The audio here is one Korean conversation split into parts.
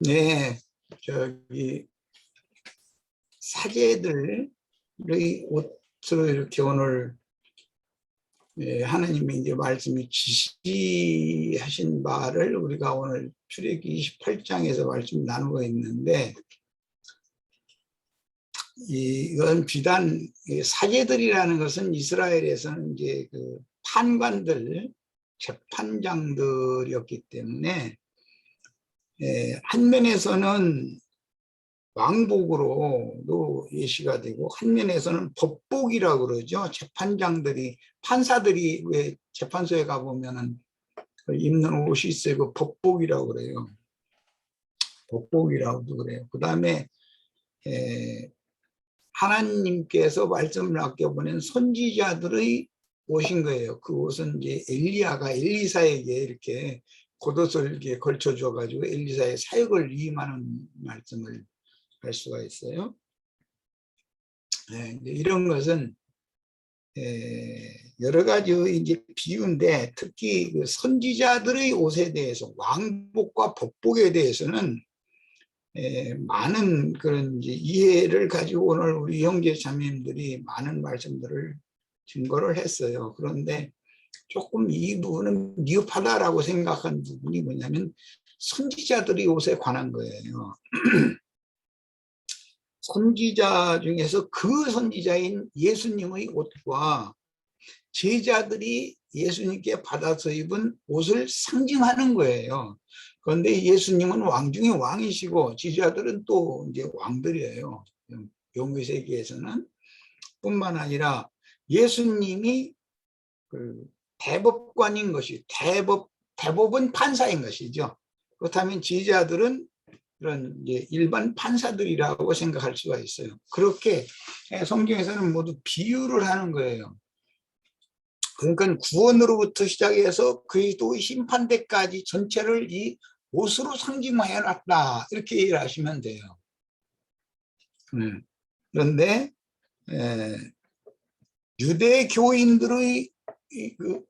네, 저기 사제들의 옷을 이렇게 오늘 하나님이 이제 말씀이 지시하신 바를 우리가 오늘 출애기 28장에서 말씀 나누고 있는데, 이건 비단 사제들이라는 것은 이스라엘에서는 이제 그 판관들, 재판장들이었기 때문에 한 면에서는 왕복으로도 예시가 되고, 한 면에서는 법복이라고 그러죠. 재판장들이, 판사들이 왜 재판소에 가보면은 입는 옷이 있어요. 그 법복이라고 그래요. 법복이라고도 그래요. 그 다음에 하나님께서 말씀을 아껴보낸 선지자들의 옷인 거예요. 그 옷은 이제 엘리야가 엘리사에게 이렇게 겉옷을 이렇게 걸쳐줘 가지고 엘리사의 사역을 위임하는 말씀을 할 수가 있어요. 이런 것은 여러 가지 이제 비유인데, 특히 그 선지자들의 옷에 대해서, 왕복과 법복에 대해서는 많은 그런 이제 이해를 가지고 오늘 우리 형제 자매님들이 많은 말씀들을 증거를 했어요. 그런데 조금 이 부분은 미흡하다라고 생각한 부분이 뭐냐면, 선지자들의 옷에 관한 거예요. 선지자 중에서 그 선지자인 예수님의 옷과 제자들이 예수님께 받아서 입은 옷을 상징하는 거예요. 그런데 예수님은 왕 중에 왕이시고 제자들은 또 이제 왕들이에요. 용의세계에서는. 뿐만 아니라 예수님이 그 대법관인 것이, 대법원 판사인 것이죠. 그렇다면 제자들은 그런 이제 일반 판사들이라고 생각할 수가 있어요. 그렇게 성경에서는 모두 비유를 하는 거예요. 그러니까 구원으로부터 시작해서 그리스도의 심판대까지 전체를 이 옷으로 상징해 놨다, 이렇게 이해를 하시면 돼요. 그런데 유대 교인들의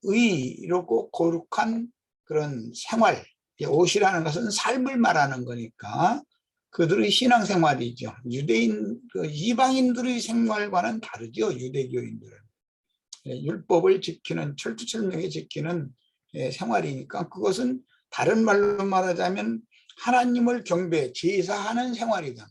의롭고 거룩한 그런 생활, 옷이라는 것은 삶을 말하는 거니까 그들의 신앙생활이죠. 유대인, 이방인들의 생활과는 다르죠. 유대교인들은 율법을 지키는, 철두철미하게 지키는 생활이니까, 그것은 다른 말로 말하자면 하나님을 경배, 제사하는 생활이다.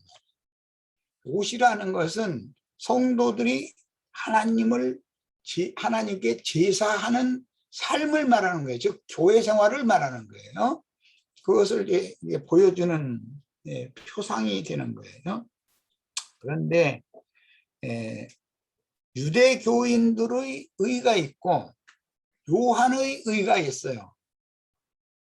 옷이라는 것은 성도들이 하나님께 제사하는 삶을 말하는 거예요. 즉 교회 생활을 말하는 거예요. 그것을 이제 보여주는 표상이 되는 거예요. 그런데 유대교인들의 의가 있고 요한의 의가 있어요.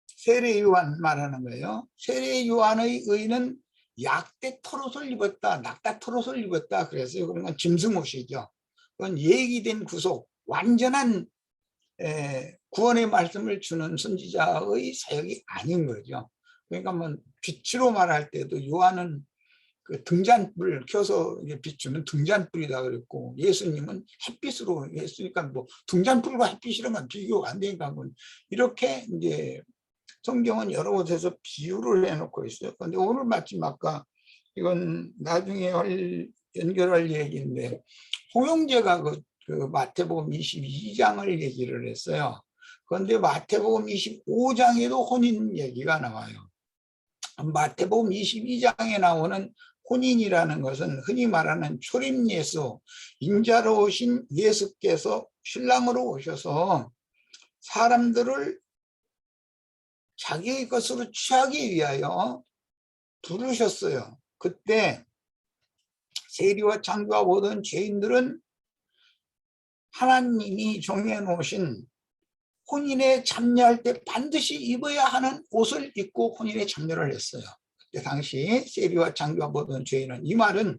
세례 요한 말하는 거예요. 세례 요한의 의는 약대 털옷을 입었다, 낙타 털옷을 입었다 그랬어요. 그러면 짐승옷이죠. 그건 얘기된 구속, 완전한 구원의 말씀을 주는 선지자의 사역이 아닌 거죠. 그러니까 뭐 빛으로 말할 때도 요한은 그 등잔불을 켜서 비추는 등잔불이다 그랬고, 예수님은 햇빛으로 했으니까 뭐 등잔불과 햇빛이라면 비교가 안 되니까, 이렇게 이제 성경은 여러 곳에서 비유를 해놓고 있어요. 그런데 오늘 마침 아까, 이건 나중에 연결할 얘기인데, 홍영재가 그 마태복음 22장을 얘기를 했어요. 그런데 마태복음 25장에도 혼인 얘기가 나와요. 마태복음 22장에 나오는 혼인이라는 것은 흔히 말하는 초림예수, 인자로 오신 예수께서 신랑으로 오셔서 사람들을 자기의 것으로 취하기 위하여 부르셨어요. 그때 세리와 창조와 모든 죄인들은 하나님이 정해놓으신 혼인에 참여할 때 반드시 입어야 하는 옷을 입고 혼인에 참여를 했어요. 그때 당시 세리와 창조와 모든 죄인은, 이 말은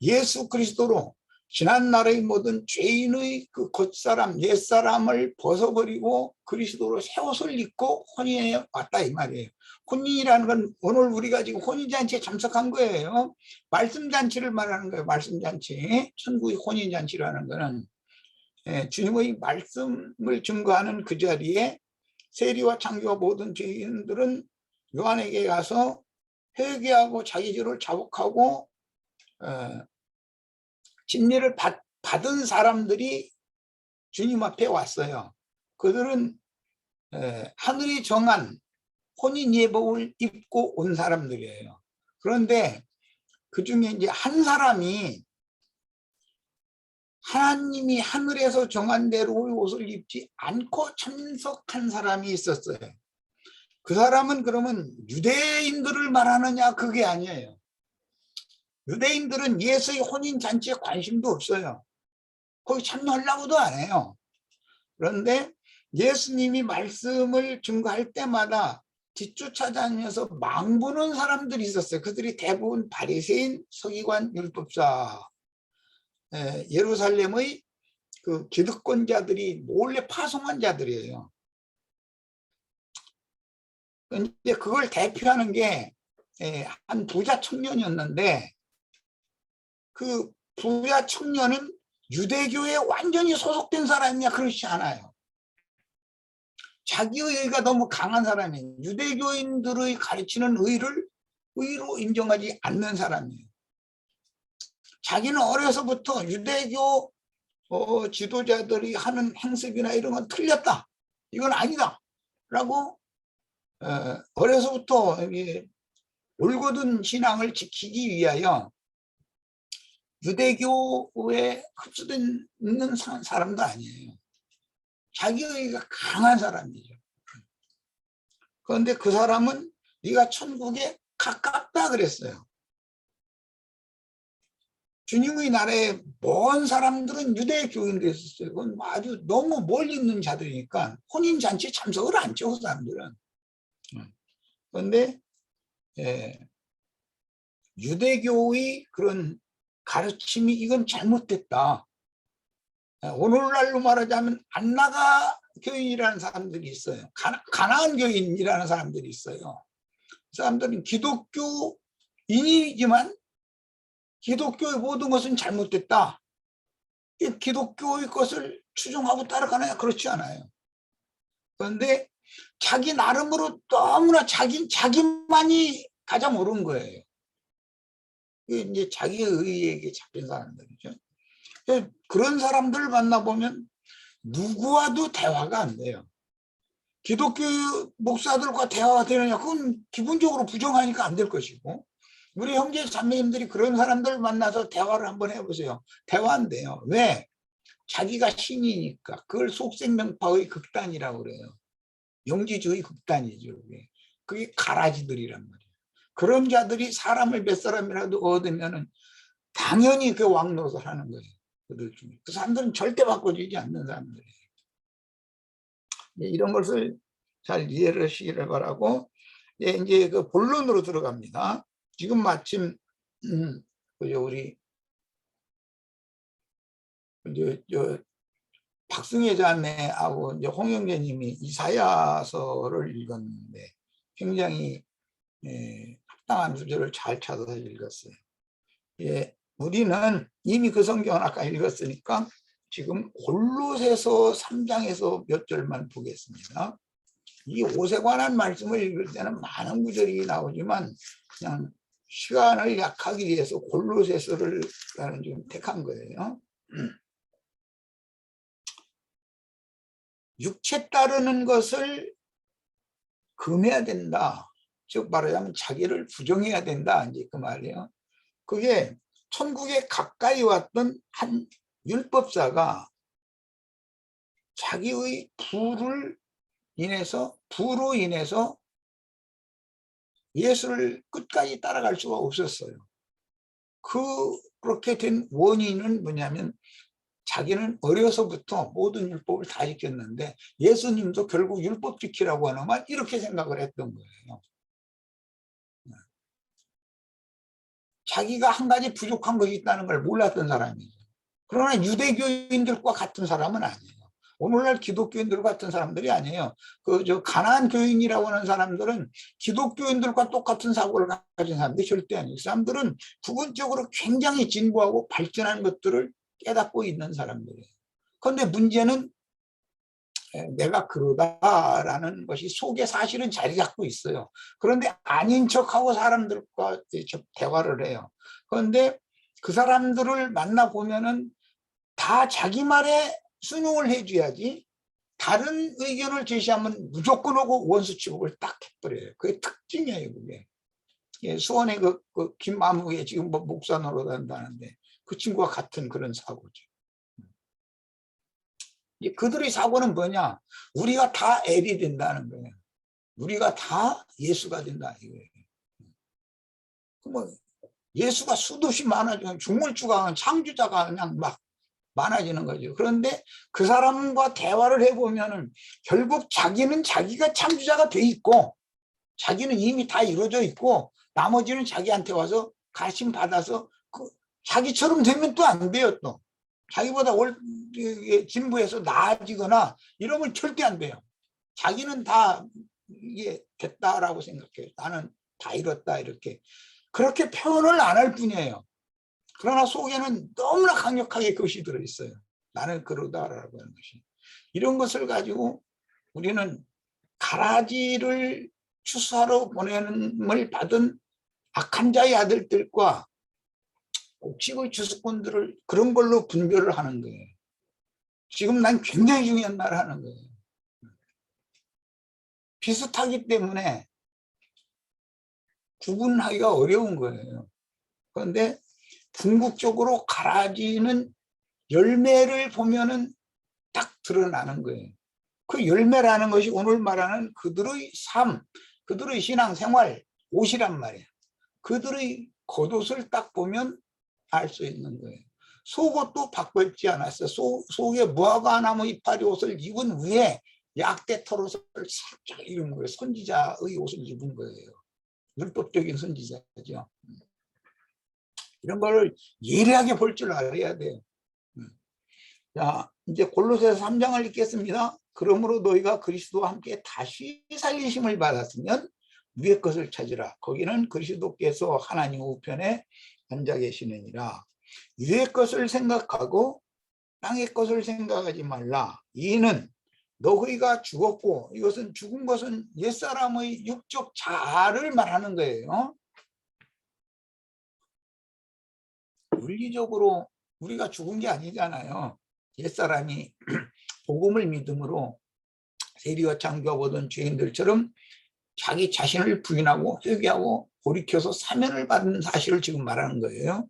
예수 그리스도로 지난날의 모든 죄인의 그 겉사람, 옛사람을 벗어버리고 그리스도로 새 옷을 입고 혼인에 왔다, 이 말이에요. 혼인이라는 건 오늘 우리가 지금 혼인잔치에 참석한 거예요. 말씀잔치를 말하는 거예요. 말씀잔치. 천국의 혼인잔치라는 거는 주님의 말씀을 증거하는 그 자리에 세리와 창조와 모든 죄인들은 요한에게 가서 회개하고 자기 죄를 자복하고 진리를 받은 사람들이 주님 앞에 왔어요. 그들은 하늘이 정한 혼인 예복을 입고 온 사람들이에요. 그런데 그 중에 이제 한 사람이 하나님이 하늘에서 정한 대로의 옷을 입지 않고 참석한 사람이 있었어요. 그 사람은 그러면 유대인들을 말하느냐? 그게 아니에요. 유대인들은 예수의 혼인잔치에 관심도 없어요. 거기 참여하려고도 안 해요. 그런데 예수님이 말씀을 증거할 때마다 뒷쫓아다니면서 망보는 사람들이 있었어요. 그들이 대부분 바리새인, 서기관, 율법사, 예루살렘의 그 기득권자들이 몰래 파송한 자들이에요. 이제 그걸 대표하는 게 한 부자 청년이었는데, 그 부자 청년은 유대교에 완전히 소속된 사람이냐? 그렇지 않아요. 자기의 의가 너무 강한 사람이에요. 유대교인들의 가르치는 의를 의로 인정하지 않는 사람이에요. 자기는 어려서부터 유대교 지도자들이 하는 행습이나 이런 건 틀렸다, 이건 아니다 라고 어려서부터 올곧은 신앙을 지키기 위하여 유대교에 흡수된 있는 사람도 아니에요. 자기의가 강한 사람이죠. 그런데 그 사람은 네가 천국에 가깝다 그랬어요. 주님의 나라에 먼 사람들은 유대교인들이 있었어요. 그건 아주 너무 멀리 있는 자들이니까 혼인잔치에 참석을 안 해요, 그 사람들은. 그런데 유대교의 그런 가르침이 이건 잘못됐다. 오늘날로 말하자면 안나가 교인이라는 사람들이 있어요. 가나안 교인이라는 사람들이 있어요. 그 사람들은 기독교인이지만 기독교의 모든 것은 잘못됐다, 기독교의 것을 추종하고 따라가느냐? 그렇지 않아요. 그런데 자기 나름으로 너무나 자기만이 가장 옳은 거예요. 이게 이제 자기의 의에게 잡힌 사람들이죠. 그런 사람들을 만나보면 누구와도 대화가 안 돼요. 기독교 목사들과 대화가 되느냐? 그건 기본적으로 부정하니까 안 될 것이고, 우리 형제 자매님들이 그런 사람들을 만나서 대화를 한번 해보세요. 대화 안 돼요. 왜? 자기가 신이니까. 그걸 속생명파의 극단이라고 그래요. 영지주의 극단이죠. 그게 가라지들이란 말이에요. 그런 자들이 사람을 몇 사람이라도 얻으면 당연히 그 왕노릇을 하는 거예요. 그들 중에. 그 사람들은 절대 바꿔주지 않는 사람들이에요. 이런 것을 잘 이해를 하시기를 바라고, 이제 그 본론으로 들어갑니다. 지금 마침 우리 이제 박승혜 자매하고 이제 홍영재님이 이사야서를 읽었는데 굉장히 합당한 주제를 잘 찾아서 읽었어요. 우리는 이미 그 성경을 아까 읽었으니까 지금 골로새서 3장에서 몇 절만 보겠습니다. 이 옷에 관한 말씀을 읽을 때는 많은 구절이 나오지만 그냥 시간을 약하기 위해서 골로새서를 좀 택한 거예요. 육체 따르는 것을 금해야 된다. 즉 말하자면 자기를 부정해야 된다, 이제 그 말이에요. 그게 천국에 가까이 왔던 한 율법사가 자기의 부로 인해서 예수를 끝까지 따라갈 수가 없었어요. 그렇게 된 원인은 뭐냐면 자기는 어려서부터 모든 율법을 다 지켰는데 예수님도 결국 율법 지키라고 하나만 이렇게 생각을 했던 거예요. 자기가 한 가지 부족한 것이 있다는 걸 몰랐던 사람이죠. 그러나 유대교인들과 같은 사람은 아니에요. 오늘날 기독교인들 같은 사람들이 아니에요. 가나안 교인이라고 하는 사람들은 기독교인들과 똑같은 사고를 가진 사람들이 절대 아니에요. 그 사람들은 부분적으로 굉장히 진보하고 발전한 것들을 깨닫고 있는 사람들이에요. 그런데 문제는 내가 그러다라는 것이 속에 사실은 자리 잡고 있어요. 그런데 아닌 척하고 사람들과 대화를 해요. 그런데 그 사람들을 만나보면은 다 자기 말에 순응을 해줘야지 다른 의견을 제시하면 무조건 하고 원수 취급을 딱 해버려요. 그게 특징이에요, 그게. 예, 수원의 그 김마무에 지금 뭐 목사 노릇한다는데 그 친구와 같은 그런 사고죠. 그들의 사고는 뭐냐? 우리가 다 엘이 된다는 거예요. 우리가 다 예수가 된다 이거예요. 뭐 예수가 수없이 많아지면 중물주가 창조자가 그냥 막 많아지는 거죠. 그런데 그 사람과 대화를 해보면은 결국 자기는 자기가 창조자가 돼 있고 자기는 이미 다 이루어져 있고 나머지는 자기한테 와서 가르침 받아서 그 자기처럼 되면 또 안 돼요. 또 자기보다 진부해서 나아지거나 이러면 절대 안 돼요. 자기는 다 이게 됐다라고 생각해요. 나는 다 이뤘다 이렇게 그렇게 표현을 안 할 뿐이에요. 그러나 속에는 너무나 강력하게 그것이 들어있어요. 나는 그러다라고 하는 것이. 이런 것을 가지고 우리는 가라지를 추수하러 보냄을 받은 악한 자의 아들들과 옥식의 주수꾼들을 그런 걸로 분별을 하는 거예요. 지금 난 굉장히 중요한 말을 하는 거예요. 비슷하기 때문에 구분하기가 어려운 거예요. 그런데 궁극적으로 가라지는 열매를 보면은 딱 드러나는 거예요. 그 열매라는 것이 오늘 말하는 그들의 삶, 그들의 신앙생활, 옷이란 말이에요. 그들의 겉옷을 딱 보면 알 수 있는 거예요. 속옷도 바꿔 입지 않았어요. 속에 무화과나무 이파리 옷을 입은 위에 약대 털옷을 살짝 입은 거예요. 선지자의 옷을 입은 거예요. 율법적인 선지자죠. 이런 거를 예리하게 볼 줄 알아야 돼요. 자, 이제 골로새서 3장을 읽겠습니다. 그러므로 너희가 그리스도와 함께 다시 살리심을 받았으면 위의 것을 찾으라. 거기는 그리스도께서 하나님 우편에 앉아 계시느니라. 위의 것을 생각하고 땅의 것을 생각하지 말라. 이는 너희가 죽었고, 이것은 죽은 것은 옛사람의 육적 자아를 말하는 거예요. 물리적으로 우리가 죽은 게 아니잖아요. 옛사람이 복음을 믿음으로 세리와 창조와 보던 죄인들처럼 자기 자신을 부인하고 회개하고 돌이켜서 사면을 받는 사실을 지금 말하는 거예요.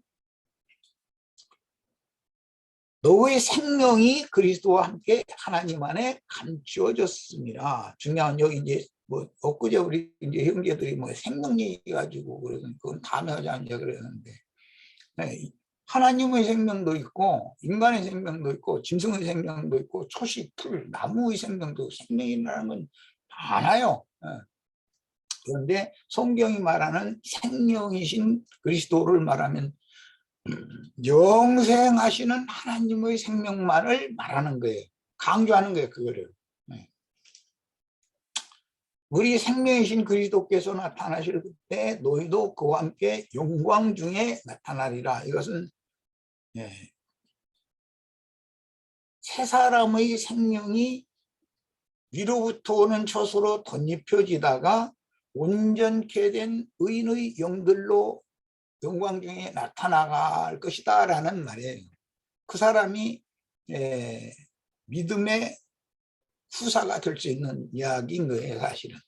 너의 생명이 그리스도와 함께 하나님 안에 감추어졌습니다. 중요한 여기 이제 뭐 엊그제 우리 이제 형제들이 뭐 생명 얘기 가지고 그래서 그건 다음에 하자 이제 그랬는데 네, 하나님의 생명도 있고 인간의 생명도 있고 짐승의 생명도 있고 초식, 풀, 나무의 생명도 생명이라는 건 많아요. 그런데 성경이 말하는 생명이신 그리스도를 말하면 영생하시는 하나님의 생명만을 말하는 거예요. 강조하는 거예요. 그거를. 우리 생명이신 그리스도께서 나타나실 때 너희도 그와 함께 영광 중에 나타나리라. 이것은 새 사람의 생명이 위로부터 오는 처소로 덧입혀지다가 온전케 된 의인의 영들로 영광 중에 나타나갈 것이다 라는 말이에요. 그 사람이 믿음의 후사가 될 수 있는 이야기인 거예요, 사실은.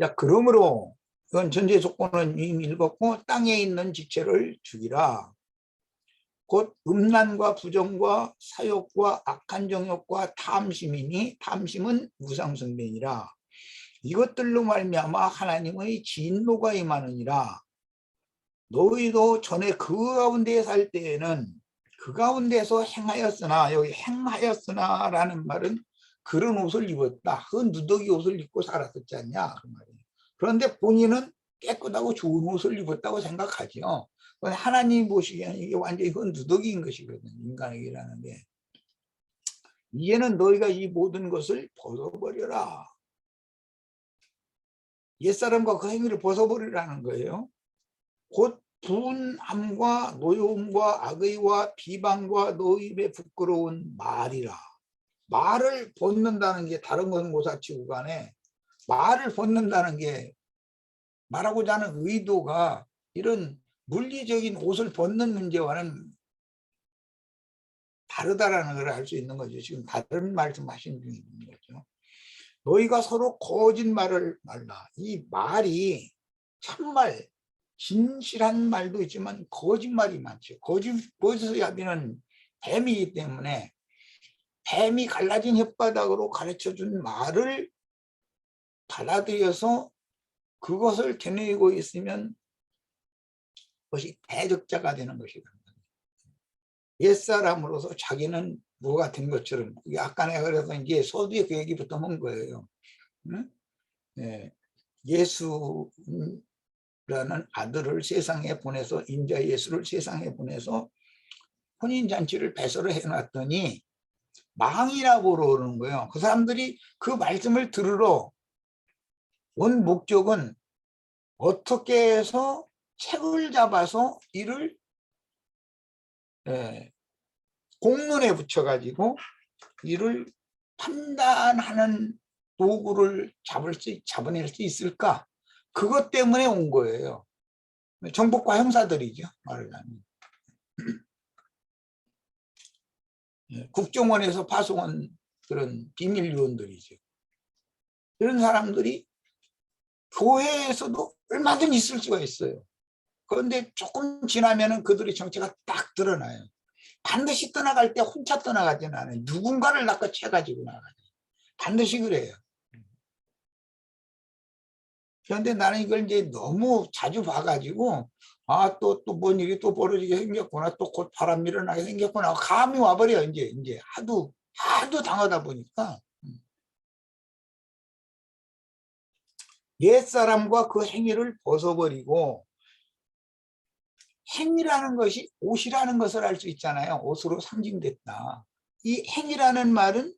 자, 그러므로 이건 전제 조건은 이미 읽었고 땅에 있는 지체를 죽이라. 곧 음란과 부정과 사욕과 악한 정욕과 탐심이니 탐심은 우상숭배니라. 이것들로 말미암아 하나님의 진노가 임하느니라. 너희도 전에 그 가운데 살 때에는 그 가운데서 행하였으나, 여기 행하였으나 라는 말은 그런 옷을 입었다. 그 누더기 옷을 입고 살았었지 않냐 그 말이에요. 그런데 본인은 깨끗하고 좋은 옷을 입었다고 생각하죠. 하나님 보시기에는 이게 완전히 그건 누더기인 것이거든요. 인간에게라는 게. 이제는 너희가 이 모든 것을 벗어버려라. 옛사람과 그 행위를 벗어버리라는 거예요. 곧 분함과 노여움과 악의와 비방과 너희 입에 부끄러운 말이라. 말을 벗는다는 게 다른 것은 모사치고 간에 말을 벗는다는 게 말하고자 하는 의도가 이런 물리적인 옷을 벗는 문제와는 다르다라는 걸 알 수 있는 거죠. 지금 다른 말씀하신 중에 있는 거죠. 너희가 서로 거짓말을 말라. 이 말이 참말, 진실한 말도 있지만 거짓말이 많죠. 거짓의 야비는 뱀이기 때문에 뱀이 갈라진 혓바닥으로 가르쳐준 말을 받아들여서 그것을 되뇌이고 있으면 그것이 대적자가 되는 것이다. 옛사람으로서 자기는 뭐가 된 것처럼, 아까 내가 그래서 이제 서두에 그 얘기부터 한 거예요. 응? 네. 예수라는 아들을 세상에 보내서, 인자 예수를 세상에 보내서 혼인잔치를 배설을 해놨더니 망이라고 그러는 거예요. 그 사람들이 그 말씀을 들으러 온 목적은 어떻게 해서 책을 잡아서 이를 공론에 붙여가지고 이를 판단하는 도구를 잡아낼 수 있을까? 그것 때문에 온 거예요. 정복과 형사들이죠, 말하자면. 국정원에서 파송한 그런 비밀 요원들이죠. 그런 사람들이 교회에서도 얼마든지 있을 수가 있어요. 그런데 조금 지나면은 그들의 정체가 딱 드러나요. 반드시 떠나갈 때 혼자 떠나가지는 않아요. 누군가를 낚아채가지고 나가요. 반드시 그래요. 그런데 나는 이걸 이제 너무 자주 봐가지고, 아, 또 뭔 일이 또 벌어지게 생겼구나, 또 곧 바람 일어나게 생겼구나, 감이 와버려, 이제 하도 당하다 보니까. 옛사람과 그 행위를 벗어버리고, 행위라는 것이 옷이라는 것을 알 수 있잖아요. 옷으로 상징됐다. 이 행위라는 말은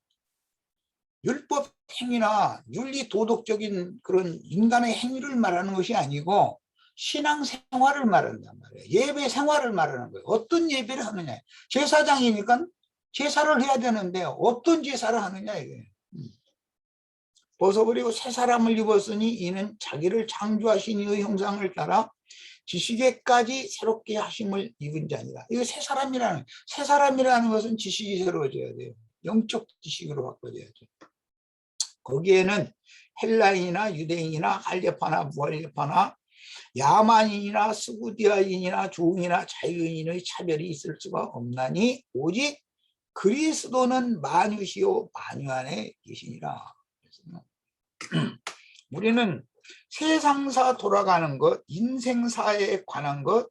율법 행위나 윤리 도덕적인 그런 인간의 행위를 말하는 것이 아니고 신앙 생활을 말한단 말이에요. 예배 생활을 말하는 거예요. 어떤 예배를 하느냐. 제사장이니까 제사를 해야 되는데 어떤 제사를 하느냐 이게. 벗어버리고 새 사람을 입었으니 이는 자기를 창조하신 이의 형상을 따라 지식에까지 새롭게 하심을 입은 자니라. 이거 새 사람이라는 것은 지식이 새로워져야 돼요. 영적 지식으로 바꿔줘야죠. 거기에는 헬라인이나 유대인이나 할례파나 무할례파나 야만인이나 스구디아인이나 종이나 자유인의 차별이 있을 수가 없나니 오직 그리스도는 만유시요 만유 안에 계시니라. 우리는 세상사 돌아가는 것, 인생사에 관한 것,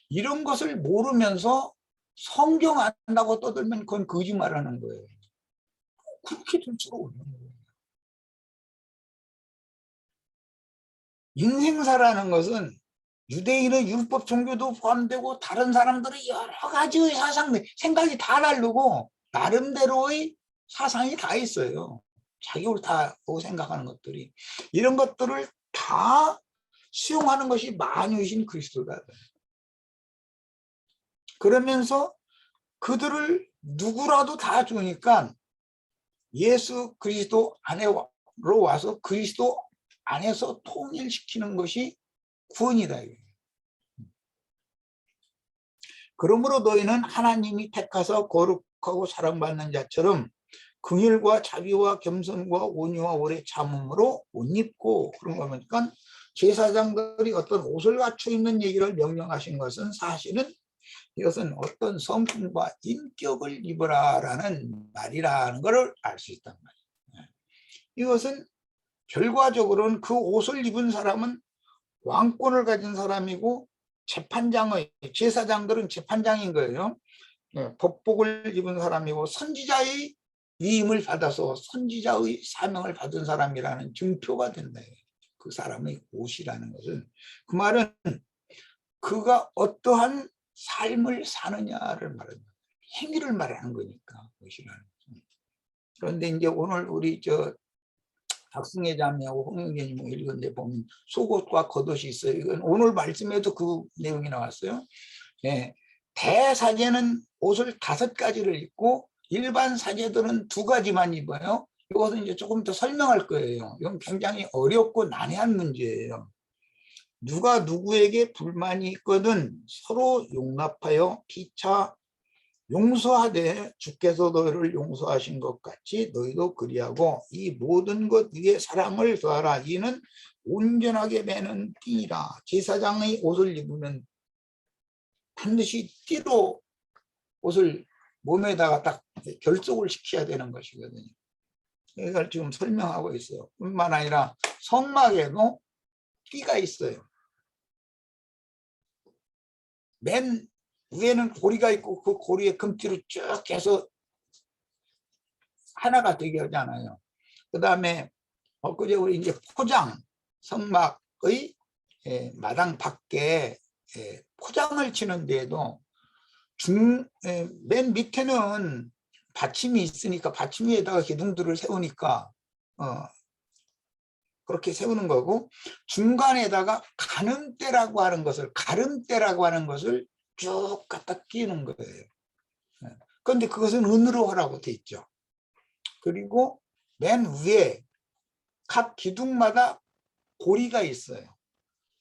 이런 것을 모르면서 성경 안다고 떠들면 그건 거짓말하는 거예요. 그렇게 될 수가 없는 거예요. 인생사라는 것은 유대인의 율법 종교도 포함되고 다른 사람들의 여러 가지의 사상들, 생각이 다 다르고 나름대로의 사상이 다 있어요. 자기 옳다고 생각하는 것들이. 이런 것들을 다 수용하는 것이 만유이신 그리스도다. 그러면서 그들을 누구라도 다 주니까 예수 그리스도 안으로 와서 그리스도 안에서 통일시키는 것이 구원이다. 그러므로 너희는 하나님이 택하서 거룩하고 사랑받는 자처럼 긍휼과 자비와 겸손과 온유와 오래 참음으로 옷 입고, 그런 거 보니까 제사장들이 어떤 옷을 갖춰 입는 얘기를 명령하신 것은 사실은 이것은 어떤 성품과 인격을 입으라라는 말이라는 것을 알 수 있단 말이에요. 이것은 결과적으로는 그 옷을 입은 사람은 왕권을 가진 사람이고 제사장들은 재판장인 거예요. 법복을 입은 사람이고 선지자의 위임을 받아서 선지자의 사명을 받은 사람이라는 증표가 된다. 그 사람의 옷이라는 것은, 그 말은 그가 어떠한 삶을 사느냐를 말하는 거예요. 행위를 말하는 거니까 옷이라는 것은. 그런데 이제 오늘 우리 박승혜 자매하고 홍영재님 읽은데 보면 속옷과 겉옷이 있어요. 이건 오늘 말씀에도 그 내용이 나왔어요. 대사제는 옷을 5가지를 입고 일반 사제들은 두 가지만 입어요. 이것은 이제 조금 더 설명할 거예요. 이건 굉장히 어렵고 난해한 문제예요. 누가 누구에게 불만이 있거든 서로 용납하여 피차 용서하되 주께서 너희를 용서하신 것 같이 너희도 그리하고 이 모든 것 위에 사랑을 더하라. 이는 온전하게 매는 띠라. 제사장의 옷을 입으면 반드시 띠로 옷을 몸에다가 딱 결속을 시켜야 되는 것이거든요. 이걸 지금 설명하고 있어요. 뿐만 아니라 성막에도 띠가 있어요. 맨 위에는 고리가 있고 그 고리에 금띠로 쭉 해서 하나가 되게 하잖아요. 그 다음에 엊그제 우리 이제 포장, 성막의 마당 밖에 포장을 치는 데에도 맨 밑에는 받침이 있으니까 받침 위에다가 기둥들을 세우니까 그렇게 세우는 거고, 중간에다가 가늠대라고 하는 것을 쭉 갖다 끼우는 거예요. 그런데 그것은 은으로 하라고 돼 있죠. 그리고 맨 위에 각 기둥마다 고리가 있어요.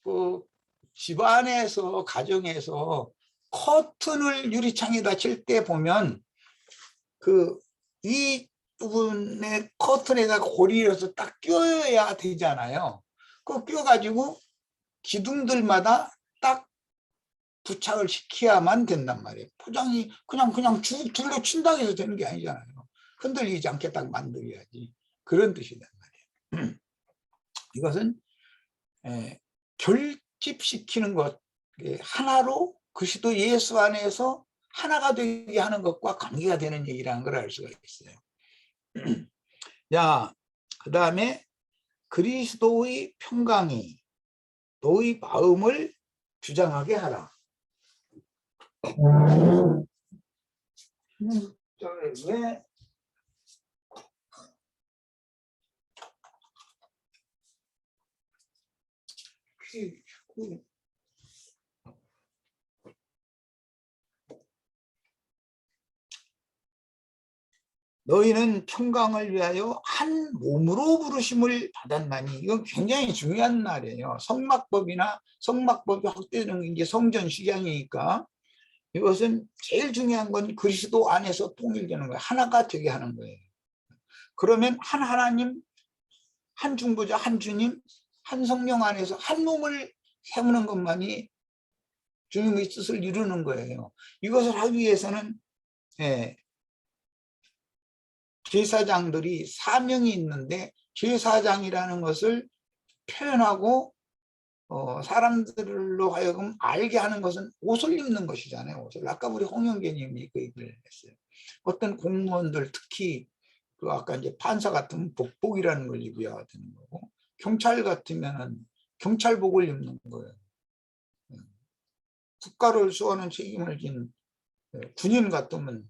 그 집안에서 가정에서 커튼을 유리창에다 칠 때 보면 그 위 부분에 커튼에다가 고리를 딱 끼워야 되잖아요. 그 끼워가지고 기둥들마다 딱 부착을 시켜야만 된단 말이에요. 포장이 그냥 둘러 친다고 해서 되는 게 아니잖아요. 흔들리지 않게 딱 만들어야지. 그런 뜻이란 말이에요. 이것은 결집시키는 것, 하나로 그리스도 예수 안에서 하나가 되게 하는 것과 관계가 되는 얘기라는 걸 알 수가 있어요. 자, 그 다음에 그리스도의 평강이 너희 마음을 주장하게 하라. 왜 너희는 평강을 위하여 한 몸으로 부르심을 받았나니, 이건 굉장히 중요한 말이에요. 성막법이 확대되는 게 이제 성전 식양이니까 이것은 제일 중요한 건 그리스도 안에서 통일되는 거예요. 하나가 되게 하는 거예요. 그러면 한 하나님, 한 중보자, 한 주님, 한 성령 안에서 한 몸을 세우는 것만이 주님의 뜻을 이루는 거예요. 이것을 하기 위해서는 제사장들이 사명이 있는데, 제사장이라는 것을 표현하고 사람들로 하여금 알게 하는 것은 옷을 입는 것이잖아요. 옷을. 아까 우리 홍영계님이 그 얘기를 했어요. 어떤 공무원들, 특히 그 아까 이제 판사 같으면 복복이라는 걸 입어야 되는 거고, 경찰 같으면은 경찰복을 입는 거예요. 국가를 수호하는 책임을 진 군인 같으면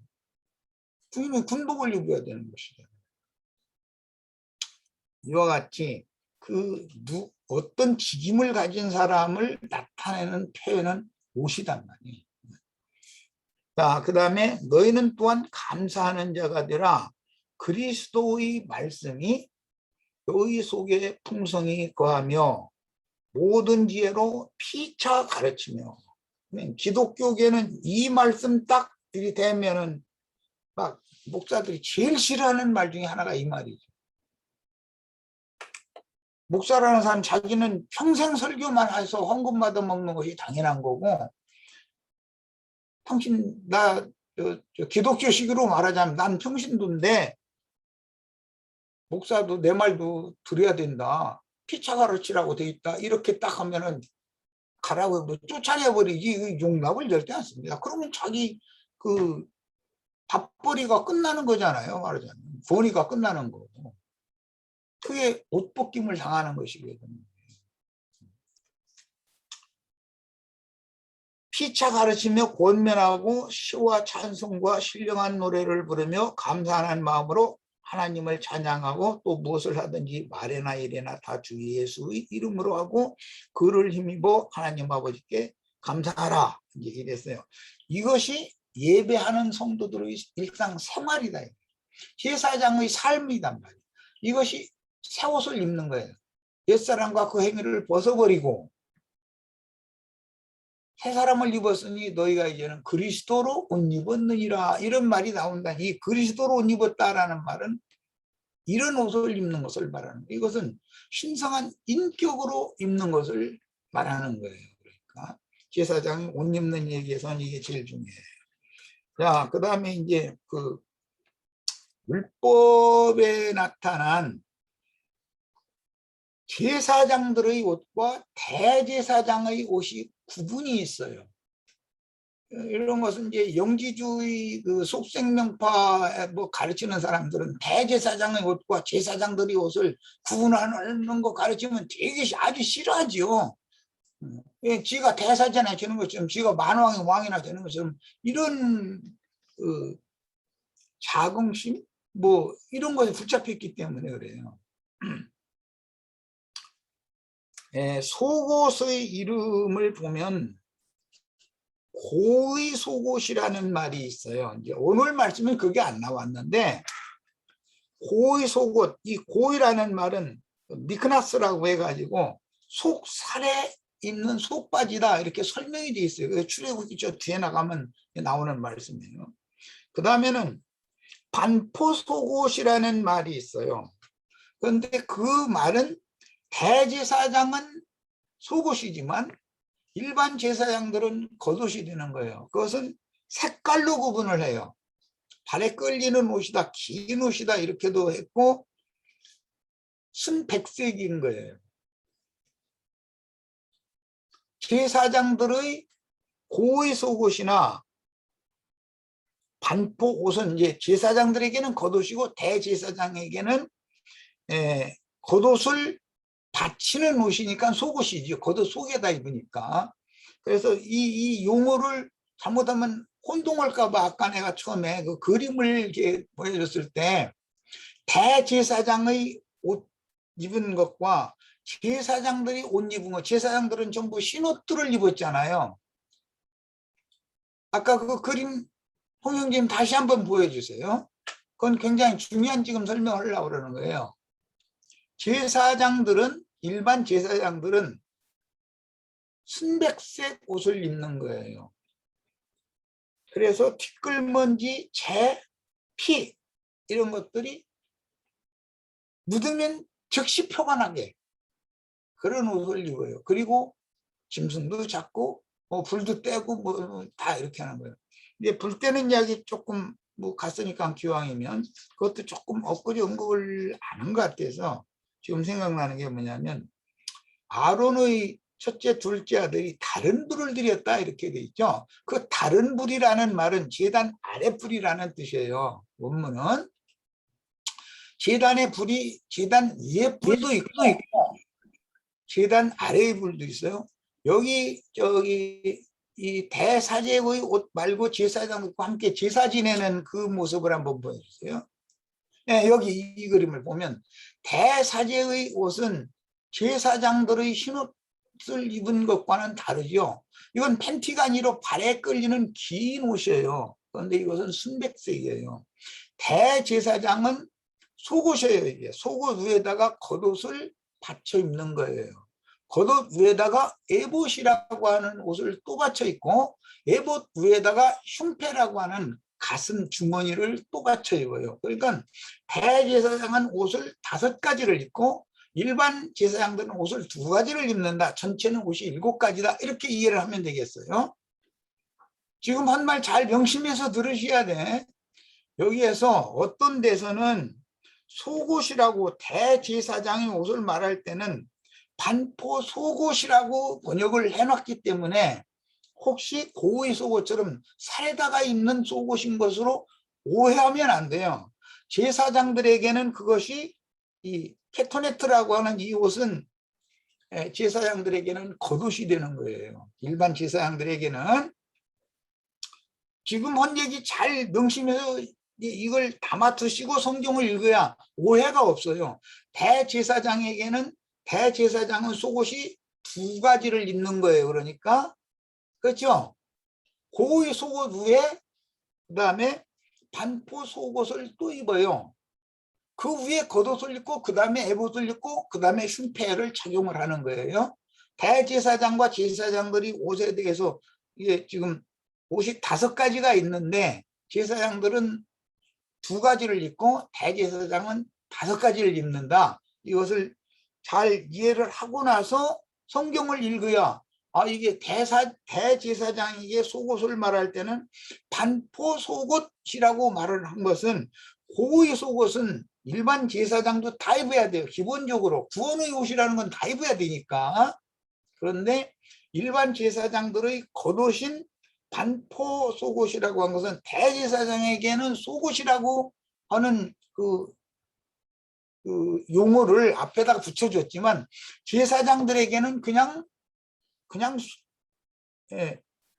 군인은 군복을 입어야 되는 것이죠. 이와 같이 어떤 직임을 가진 사람을 나타내는 표현은 옷이단 말이에요. 자, 그 다음에 너희는 또한 감사하는 자가 되라. 그리스도의 말씀이 너희 속에 풍성히 거하며 모든 지혜로 피차 가르치며. 기독교계는 이 말씀 딱 들이대면은 막 목사들이 제일 싫어하는 말 중에 하나가 이 말이죠. 목사라는 사람 자기는 평생 설교만 해서 헌금 받아 먹는 것이 당연한 거고, 당신 기독교식으로 말하자면 난 평신도인데 목사도 내 말도 들어야 된다, 피차 가르치라고 돼 있다, 이렇게 딱 하면은 가라고 쫓아내버리지 용납을 절대 안 씁니다. 그러면 자기 그 밥벌이가 끝나는 거잖아요. 말하자면 권위가 끝나는 거고, 그게 옷벗김을 당하는 것이거든요. 피차 가르치며 권면하고 시와 찬송과 신령한 노래를 부르며 감사하는 마음으로 하나님을 찬양하고, 또 무엇을 하든지 말이나 일이나 다 주 예수의 이름으로 하고 그를 힘입어 하나님 아버지께 감사하라, 이제 이랬어요. 이것이 예배하는 성도들의 일상생활이다. 제사장의 삶이단 말이에요. 이것이 새 옷을 입는 거예요. 옛사람과 그 행위를 벗어버리고 새 사람을 입었으니 너희가 이제는 그리스도로 옷 입었느니라, 이런 말이 나온다. 이 그리스도로 옷 입었다라는 말은 이런 옷을 입는 것을 말하는 거예요. 이것은 신성한 인격으로 입는 것을 말하는 거예요. 그러니까 제사장이 옷 입는 얘기에서는 이게 제일 중요해요. 자, 그 다음에 이제 그 율법에 나타난 제사장들의 옷과 대제사장의 옷이 구분이 있어요. 이런 것은 이제 영지주의 그 속생명파 뭐 가르치는 사람들은 대제사장의 옷과 제사장들의 옷을 구분하는 거 가르치면 되게 아주 싫어하지요. 지가 대사잖아요. 되는 것처럼, 지가 만왕의 왕이나 되는 것처럼, 이런 자긍심 뭐 이런 것에 붙잡혔기 때문에 그래요. 속옷의 이름을 보면 고의 속옷이라는 말이 있어요. 이제 오늘 말씀은 그게 안 나왔는데, 고의 속옷, 이 고의라는 말은 미크나스라고 해가지고 속살에 입는 속바지다, 이렇게 설명이 되어 있어요. 그래서 출애굽기 저 뒤에 나가면 나오는 말씀이에요. 그 다음에는 반포 속옷이라는 말이 있어요. 그런데 그 말은 대제사장은 속옷이지만 일반 제사장들은 겉옷이 되는 거예요. 그것은 색깔로 구분을 해요. 발에 끌리는 옷이다, 긴 옷이다, 이렇게도 했고 순백색인 거예요. 제사장들의 고의 속옷이나 반포 옷은 이제 제사장들에게는 겉옷이고 대제사장에게는 겉옷을 받치는 옷이니까 속옷이죠. 겉옷 속에다 입으니까. 그래서 이 용어를 잘못하면 혼동할까 봐 아까 내가 처음에 그 그림을 이렇게 보여줬을 때 대제사장의 옷 입은 것과 제사장들이 옷 입은 것, 제사장들은 전부 흰옷들을 입었잖아요. 아까 그 그림 홍영님 다시 한번 보여주세요. 그건 굉장히 중요한 지금 설명을 하려고 그러는 거예요. 제사장들은, 일반 제사장들은 순백색 옷을 입는 거예요. 그래서 티끌먼지, 재, 피 이런 것들이 묻으면 즉시 표가 나게 그런 옷을 입어요. 그리고 짐승도 잡고 뭐 불도 떼고 뭐 다 이렇게 하는 거예요. 이제 불 떼는 이야기 조금 뭐 갔으니까 기왕이면 그것도 조금 엊그제 언급을 하는 것 같아서 지금 생각나는 게 뭐냐면, 아론의 첫째, 둘째 아들이 다른 불을 들였다 이렇게 돼 있죠. 그 다른 불이라는 말은 제단 아래 불이라는 뜻이에요. 원문은 제단의 불이 제단 위에 불도 있고 제단 아래의 불도 있어요. 여기 저기 이 대사제의 옷 말고 제사장과 함께 제사 지내는 그 모습을 한번 보여주세요. 네, 여기 이 그림을 보면 대사제의 옷은 제사장들의 흰옷을 입은 것과는 다르죠. 이건 팬티가 아니라 발에 끌리는 긴 옷이에요. 그런데 이것은 순백색이에요. 대제사장은 속옷이에요. 이게 속옷 위에다가 겉옷을 받쳐 입는 거예요. 겉옷 위에다가 에봇이라고 하는 옷을 또 받쳐 입고, 에봇 위에다가 흉패라고 하는 가슴 주머니를 또 받쳐 입어요. 그러니까 대제사장은 옷을 5가지를 입고 일반 제사장들은 옷을 2가지를 입는다. 전체는 옷이 7가지다. 이렇게 이해를 하면 되겠어요. 지금 한 말 잘 명심해서 들으셔야 돼. 여기에서 어떤 데서는 속옷이라고 대제사장의 옷을 말할 때는 반포 속옷이라고 번역을 해놨기 때문에 혹시 고의 속옷처럼 살에다가 입는 속옷인 것으로 오해하면 안 돼요. 제사장들에게는 그것이 이 케토네트라고 하는 이 옷은 제사장들에게는 겉옷이 되는 거예요. 일반 제사장들에게는. 지금 한 얘기 잘 명심해서 이걸 담아두시고 성경을 읽어야 오해가 없어요. 대제사장에게는, 대제사장은 속옷이 2가지를 입는 거예요. 그러니까 그렇죠. 고의 속옷 위에 그 다음에 반포 속옷을 또 입어요. 그 위에 겉옷을 입고 그 다음에 에봇을 입고 그 다음에 흉패를 착용을 하는 거예요. 대제사장과 제사장들이 옷에 대해서 이게 지금 옷이 5가지가 있는데 제사장들은 2가지를 입고 대제사장은 5가지를 입는다. 이것을 잘 이해를 하고 나서 성경을 읽어야 이게 대제사장에게 속옷을 말할 때는 반포 속옷이라고 말을 한 것은 고의 속옷은 일반 제사장도 다 입어야 돼요. 기본적으로 구원의 옷이라는 건 다 입어야 되니까. 그런데 일반 제사장들의 겉옷인 반포 속옷이라고 한 것은 대제사장에게는 속옷이라고 하는 그 용어를 앞에다가 붙여줬지만 제사장들에게는 그냥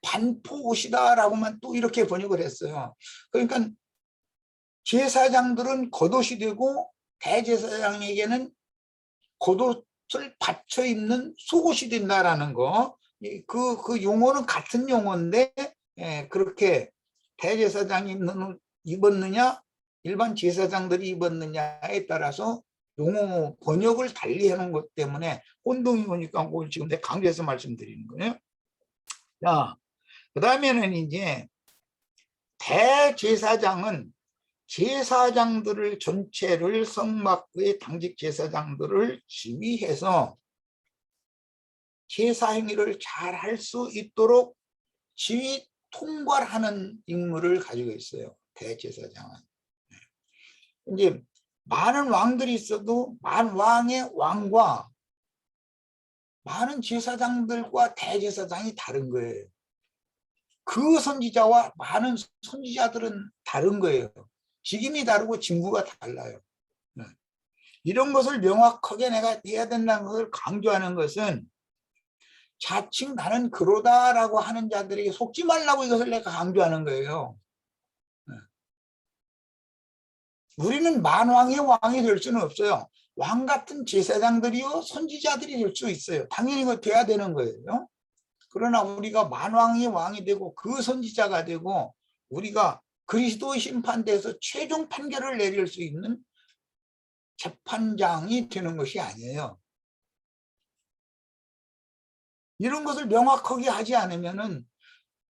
반포 옷이다라고만 또 이렇게 번역을 했어요. 그러니까 제사장들은 겉옷이 되고 대제사장에게는 겉옷을 받쳐 입는 속옷이 된다라는 거. 그 용어는 같은 용어인데 그렇게 대제사장이 입었느냐 일반 제사장들이 입었느냐에 따라서 용어 번역을 달리 하는 것 때문에 혼동이 오니까 그걸 지금 내가 강조해서 말씀드리는 거예요. 자, 그 다음에는 이제 대제사장은 제사장들을 전체를 성막의 당직 제사장들을 지휘해서 제사 행위를 잘 할 수 있도록 지휘 통괄하는 임무를 가지고 있어요. 대제사장은. 이제 많은 왕들이 있어도 왕의 왕과 많은 제사장들과 대제사장이 다른 거예요. 그 선지자와 많은 선지자들은 다른 거예요. 직임이 다르고 직무가 달라요. 이런 것을 명확하게 내가 해야 된다는 것을 강조하는 것은 자칭 나는 그러다라고 하는 자들에게 속지 말라고 이것을 내가 강조하는 거예요. 우리는 만왕의 왕이 될 수는 없어요. 왕 같은 제사장들이요 선지자들이 될 수 있어요. 당연히 그거 돼야 되는 거예요. 그러나 우리가 만왕의 왕이 되고 그 선지자가 되고 우리가 그리스도의 심판대에서 최종 판결을 내릴 수 있는 재판장이 되는 것이 아니에요. 이런 것을 명확하게 하지 않으면은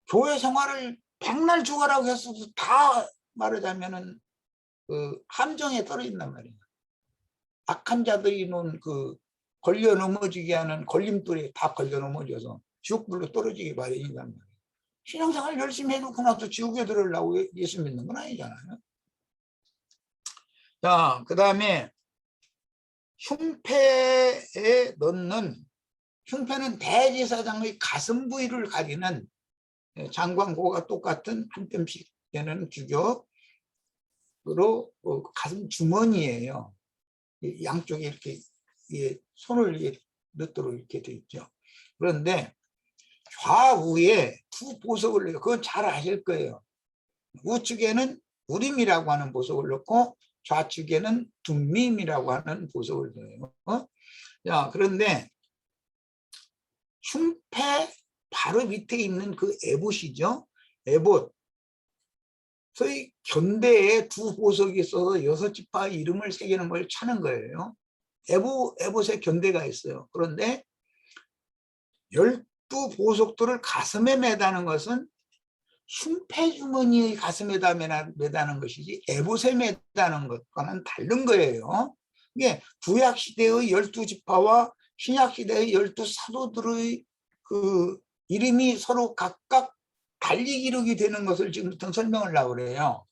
교회 생활을 백날 죽어라고 했어도 다 말하자면은 그 함정에 떨어진단 말이에요. 악한 자들이 놓은 그 걸려 넘어지게 하는 걸림돌에 다 걸려 넘어져서 지옥불로 떨어지기 마련이란 말이에요. 신앙생활 열심히 해놓고 나서 지옥에 들어오려고 예수 믿는 건 아니잖아요. 자, 그 다음에 흉패에 넣는, 흉패는 대제사장의 가슴 부위를 가리는 장관고가 똑같은 한 뼘씩 되는 규격으로 가슴 주머니예요. 양쪽에 이렇게 손을 넣도록 이렇게 돼 있죠. 그런데 좌우에 2 보석을 넣어요. 그건 잘 아실 거예요. 우측에는 우림이라고 하는 보석을 넣고 좌측에는 둠밈이라고 하는 보석을 넣어요. 자, 그런데 흉패 바로 밑에 있는 그 에봇이죠. 에봇. 소위 견대에 2 보석이 있어서 6지파 이름을 새기는 걸 찾는 거예요. 에봇에 견대가 있어요. 그런데 12 보석들을 가슴에 매다는 것은 흉패 주머니의 가슴에다 매다는 것이지 에봇에 매다는 것과는 다른 거예요. 이게 구약 시대의 12지파와 신약 시대의 12사도들의 그 이름이 서로 각각 달리 기록이 되는 것을 지금부터 설명을 하려고 그래요.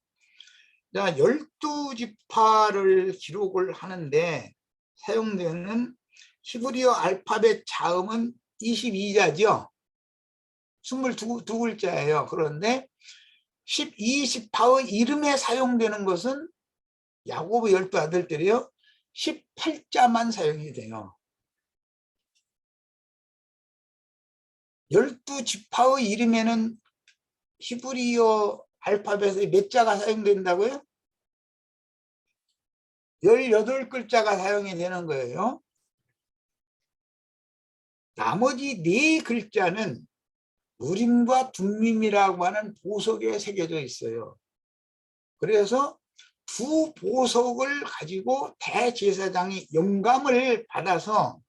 자, 12지파를 기록을 하는데 사용되는 히브리어 알파벳 자음은 22자죠. 22글자예요. 그런데 12지파의 이름에 사용되는 것은 야고보 12아들들이요. 18자만 사용이 돼요. 12지파의 이름에는 히브리어 알파벳의 몇 자가 사용된다고요? 18글자가 사용이 되는 거예요. 나머지 4글자는 우림과 둠밈이라고 하는 보석에 새겨져 있어요. 그래서 두 보석을 가지고 대제사장이 영감을 받아서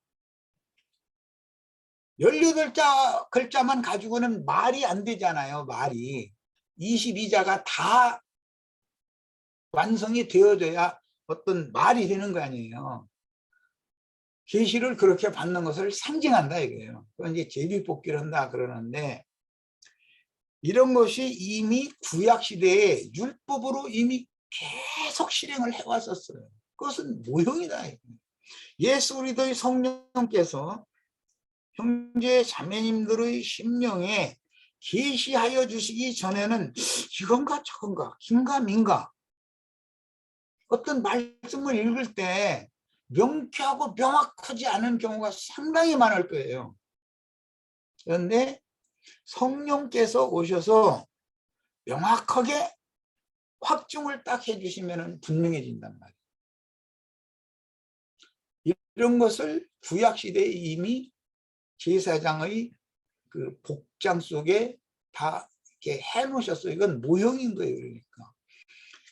18글자만 가지고는 말이 안 되잖아요. 말이 22자가 다 완성이 되어져야 어떤 말이 되는 거 아니에요. 계시를 그렇게 받는 것을 상징한다 이거예요. 그건 이제 제비뽑기를 한다 그러는데, 이런 것이 이미 구약시대에 율법으로 이미 계속 실행을 해왔었어요. 그것은 모형이다. 예수 그리스도의 성령께서 형제 자매님들의 심령에 계시하여 주시기 전에는 이건가 저건가 긴가 민가 어떤 말씀을 읽을 때 명쾌하고 명확하지 않은 경우가 상당히 많을 거예요. 그런데 성령께서 오셔서 명확하게 확증을 딱 해주시면 분명해진단 말이에요. 이런 것을 구약시대에 이미 제사장의 그 복장 속에 다 이렇게 해놓으셨어요. 이건 모형인 거예요. 그러니까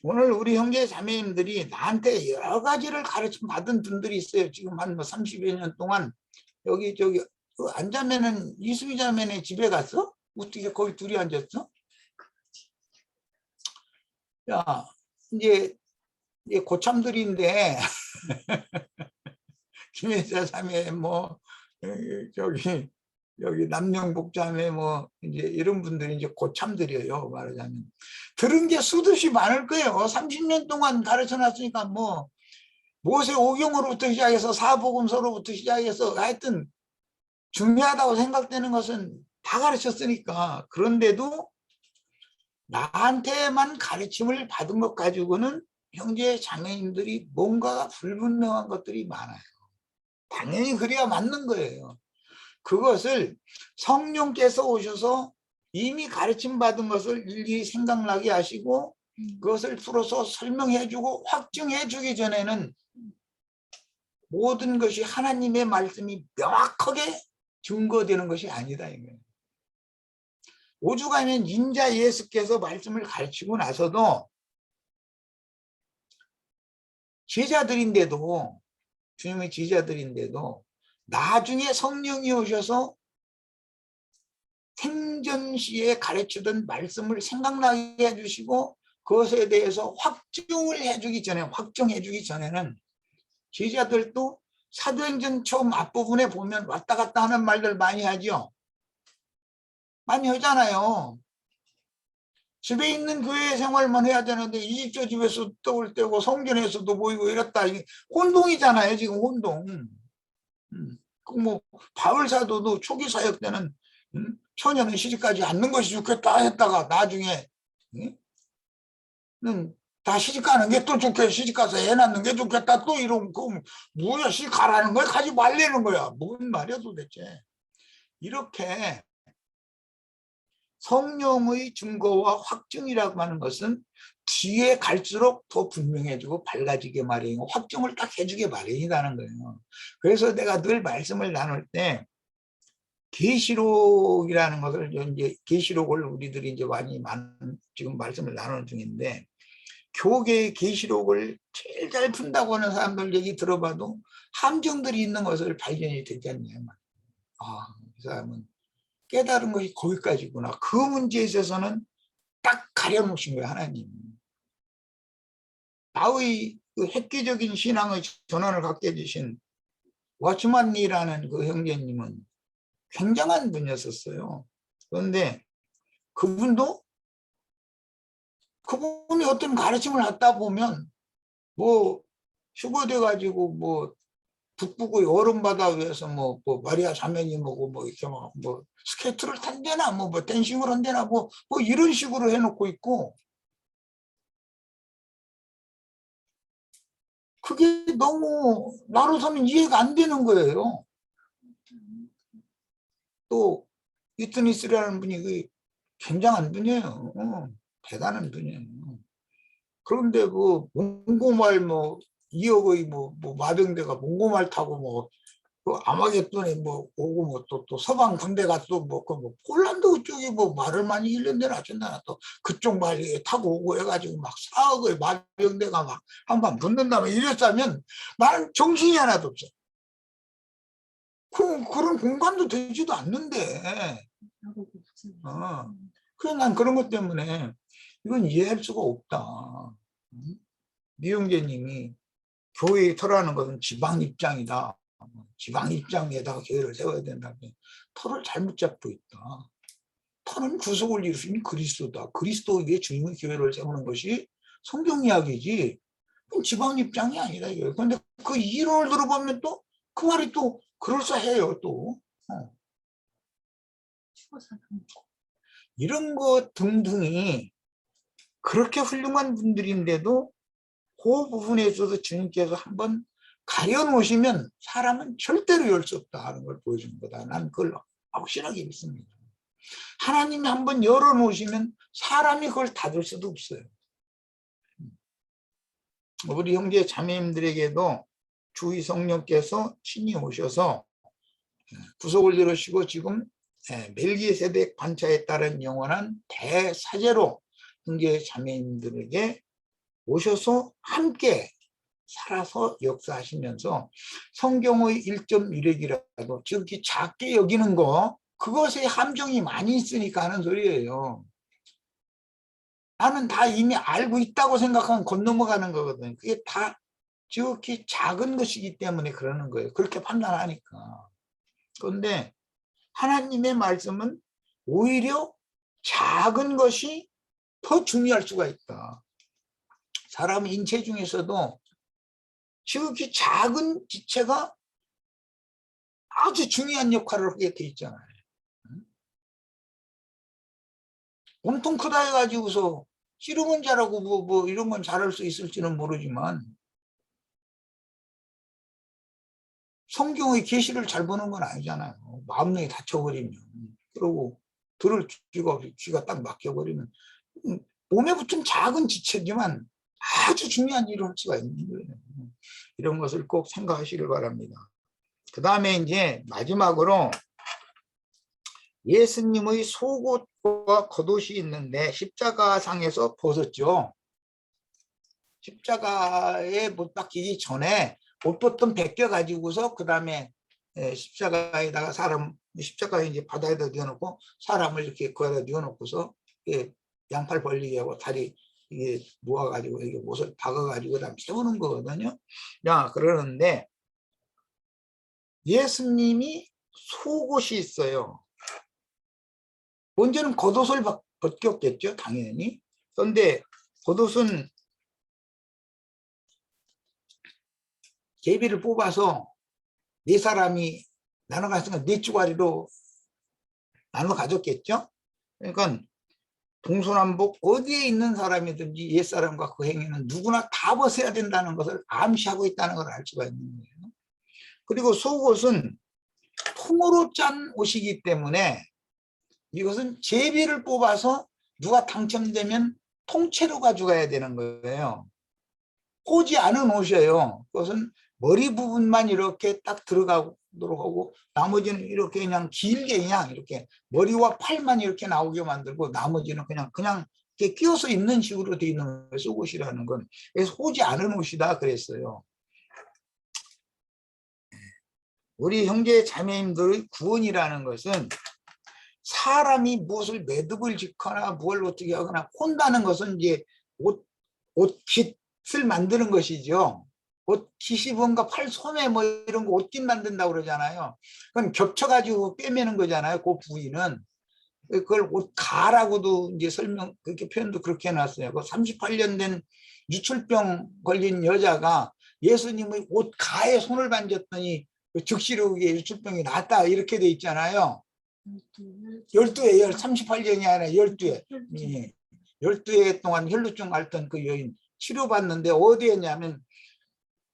오늘 우리 형제 자매님들이 나한테 여러 가지를 가르침 받은 분들이 있어요. 지금 한 30여 년 동안 여기 저기 안자매는 이수미 자매네 집에 갔어? 어떻게 거기 둘이 앉았어? 야, 이제 고참들인데 김혜자 자매 뭐 저기 여기 남영복 자매 뭐 이제 이런 분들이 이제 고참들이에요. 말하자면 들은 게 수듯이 많을 거예요. 30년 동안 가르쳐 놨으니까 뭐 모세 오경으로부터 시작해서 사복음서로부터 시작해서 하여튼 중요하다고 생각되는 것은 다 가르쳤으니까. 그런데도 나한테만 가르침을 받은 것 가지고는 형제 자매님들이 뭔가 불분명한 것들이 많아요. 당연히 그래야 맞는 거예요. 그것을 성령께서 오셔서 이미 가르침 받은 것을 일일이 생각나게 하시고 그것을 풀어서 설명해 주고 확증해 주기 전에는 모든 것이 하나님의 말씀이 명확하게 증거되는 것이 아니다 이거예요. 오죽하면 인자 예수께서 말씀을 가르치고 나서도 제자들인데도 주님의 제자들인데도 나중에 성령이 오셔서 생전시에 가르치던 말씀을 생각나게 해주시고 그것에 대해서 확증을 해주기 전에 확정해주기 전에는 제자들도 사도행전 처음 앞부분에 보면 왔다 갔다 하는 말들 많이 하죠. 많이 하잖아요. 집에 있는 교회 생활만 해야 되는데 이집저 집에서 떠올 때고 성전에서도 보이고 이랬다. 혼동이잖아요. 지금 혼동. 뭐 바울 사도도 초기 사역 때는 처녀는 시집가지 않는 것이 좋겠다 했다가 나중에 다 시집가는 게 또 좋겠다. 시집가서 애 낳는 게 좋겠다. 또 이런 거 뭐야 시집가라는 거야? 가지 말라는 거야. 뭔 말이야 도대체. 이렇게 성령의 증거와 확증이라고 하는 것은 뒤에 갈수록 더 분명해지고 밝아지게 마련이고 확증을 딱 해주게 마련이라는 거예요. 그래서 내가 늘 말씀을 나눌 때 계시록이라는 것을 이제 계시록을 우리들이 이제 많이 지금 말씀을 나누는 중인데 교계의 계시록을 제일 잘 푼다고 하는 사람들 얘기 들어봐도 함정들이 있는 것을 발견이 되지 않나요? 아, 이 사람은 깨달은 것이 거기까지구나. 그 문제에 있어서는 딱 가려놓으신 거예요, 하나님. 나의 그 획기적인 신앙의 전환을 갖게 해주신 워츠만리라는 그 형제님은 굉장한 분이었었어요. 그런데 그분이 어떤 가르침을 하다 보면 뭐 휴거돼 가지고 뭐 북부의 얼음바다 위에서 뭐 마리아 자매님하고 뭐 이렇게 뭐 스케이트를 탄대나 뭐 댄싱을 한대나 뭐 이런 식으로 해놓고 있고 그게 너무 나로서는 이해가 안 되는 거예요. 또 이트니스라는 분이 굉장한 분이에요. 대단한 분이에요. 그런데 그 몽고말 뭐 2억의 마병대가 몽고말 타고 그 아마겟돈에 오고 또 서방 군대가 또 폴란드 그쪽이 뭐 말을 많이 일련대로 하셨나 또 그쪽 말에 타고 오고 해가지고 막 사억을 마병대가 막 한번 붙는다면 이랬다면 나는 정신이 하나도 없어. 그런 공간도 되지도 않는데. 그래서 난 그런 것 때문에 이건 이해할 수가 없다. 미용재님이 교회에 터라는 것은 지방 입장이다. 지방 입장에다가 교회를 세워야 된다. 터를 잘못 잡고 있다. 터는 구속을 이룰 수 있는 그리스도다. 그리스도의 주님의 교회를 세우는 것이 성경 이야기지 지방 입장이 아니다. 그런데 그 이론을 들어보면 또 그 말이 또 그럴싸해요. 또 이런 것 등등이 그렇게 훌륭한 분들인데도 그 부분에 있어서 주님께서 한번 가려놓으시면 사람은 절대로 열 수 없다 하는 걸 보여주는 거다. 난 그걸 확실하게 믿습니다. 하나님이 한번 열어놓으시면 사람이 그걸 닫을 수도 없어요. 우리 형제 자매님들에게도 주의 성령께서 친히 오셔서 구속을 이루시고 지금 멜기세덱 반차에 따른 영원한 대사제로 형제 자매님들에게 오셔서 함께 살아서 역사하시면서 성경의 1.1핵이라도 지극히 작게 여기는 거 그것에 함정이 많이 있으니까 하는 소리예요. 나는 다 이미 알고 있다고 생각하면 건너가는 거거든요. 그게 다 지극히 작은 것이기 때문에 그러는 거예요. 그렇게 판단하니까. 그런데 하나님의 말씀은 오히려 작은 것이 더 중요할 수가 있다. 사람 인체 중에서도 지극히 작은 지체가 아주 중요한 역할을 하게 돼 있잖아요. 엄청 크다 해가지고서 씨름은 잘하고 뭐 이런 건 잘할 수 있을지는 모르지만 성경의 계시를 잘 보는 건 아니잖아요. 마음이 닫혀버리면 그러고 들을 귀가 딱 막혀버리면 몸에 붙은 작은 지체지만 아주 중요한 일을 할 수가 있는 거예요. 이런 것을 꼭 생각하시길 바랍니다. 그 다음에 이제 마지막으로 예수님의 속옷과 겉옷이 있는데 십자가상에서 벗었죠. 십자가에 못 박히기 전에 옷 벗던 벗겨 가지고서 그 다음에 십자가에다가 십자가에 이제 바다에다 뉘어놓고 사람을 이렇게 거기다 뉘어놓고서 양팔 벌리게 하고 다리 이게 모아가지고 이게 옷을 박아가지고 그다음 세우는 거거든요. 그러는데 예수님이 속옷이 있어요. 먼저는 겉옷을 벗겼겠죠, 당연히. 그런데 겉옷은 제비를 뽑아서 네 사람이 나눠 갔으니까 네 주가리로 나눠 가졌겠죠. 그러니까 동서남북 어디에 있는 사람이든지 옛사람과 그 행위는 누구나 다 벗어야 된다는 것을 암시하고 있다는 걸 알 수가 있는 거예요. 그리고 속옷은 통으로 짠 옷이기 때문에 이것은 제비를 뽑아서 누가 당첨되면 통째로 가져가야 되는 거예요. 꼬지 않은 옷이에요. 그것은 머리 부분만 이렇게 딱 들어가도록 하고 나머지는 이렇게 그냥 길게 그냥 이렇게 머리와 팔만 이렇게 나오게 만들고 나머지는 그냥 이렇게 끼워서 입는 식으로 되어 있는 거예요. 속옷이라는 건. 그래서 호지 않은 옷이다 그랬어요. 우리 형제 자매님들의 구원이라는 것은 사람이 무엇을 매듭을 짓거나 뭘 어떻게 하거나 혼다는 것은 이제 옷깃을 만드는 것이죠. 옷깃이 뭔가 팔소매 뭐 이런 거 옷깃 만든다고 그러잖아요. 그건 겹쳐가지고 꿰매는 거잖아요. 그 부위는. 그걸 옷가라고도 이제 그렇게 표현도 그렇게 해놨어요. 그 38년 된 유출병 걸린 여자가 예수님의 옷가에 손을 만졌더니 즉시로 유출병이 낫다 이렇게 돼 있잖아요. 12회, 38년이 아니라 12회. 12회 동안 혈루증 앓던 그 여인 치료받는데 어디에 했냐면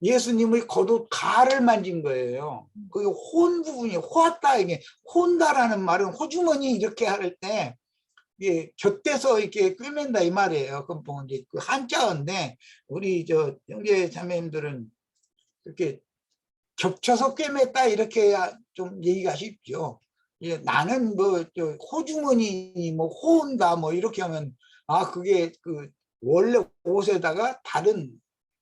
예수님의 겉옷 가를 만진 거예요. 그게 혼 부분이 호았다. 이게 혼다라는 말은 호주머니 이렇게 할 때 곁에서 이렇게 꿰맨다 이 말이에요. 그럼 뭐 이제 그 한자어인데 우리 저 형제 자매님들은 이렇게 겹쳐서 꿰맸다 이렇게 해야 좀 얘기가 쉽죠. 예, 나는 뭐 호주머니 뭐 호온다 뭐 이렇게 하면 그게 그 원래 옷에다가 다른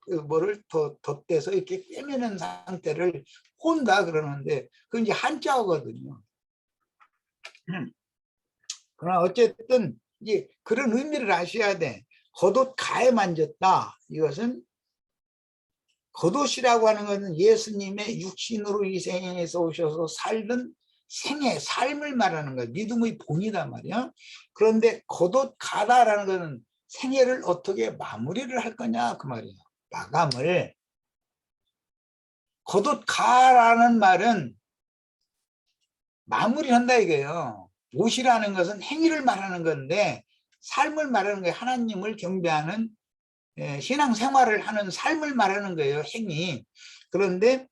그 뭐를 더 덧대서 이렇게 꿰매는 상태를 혼다 그러는데 그건 이제 한자어거든요. 그러나 어쨌든 이제 그런 의미를 아셔야 돼. 겉옷 가에 만졌다. 이것은 겉옷이라고 하는 것은 예수님의 육신으로 이 생에서 오셔서 살던 생애, 삶을 말하는 거예요. 믿음의 본이단 말이야. 그런데 겉옷 가다라는 것은 생애를 어떻게 마무리를 할 거냐 그 말이에요. 마감을. 겉옷 가라는 말은 마무리한다 이거예요. 옷이라는 것은 행위를 말하는 건데 삶을 말하는 거예요. 하나님을 경배하는 신앙생활을 하는 삶을 말하는 거예요. 행위. 그런데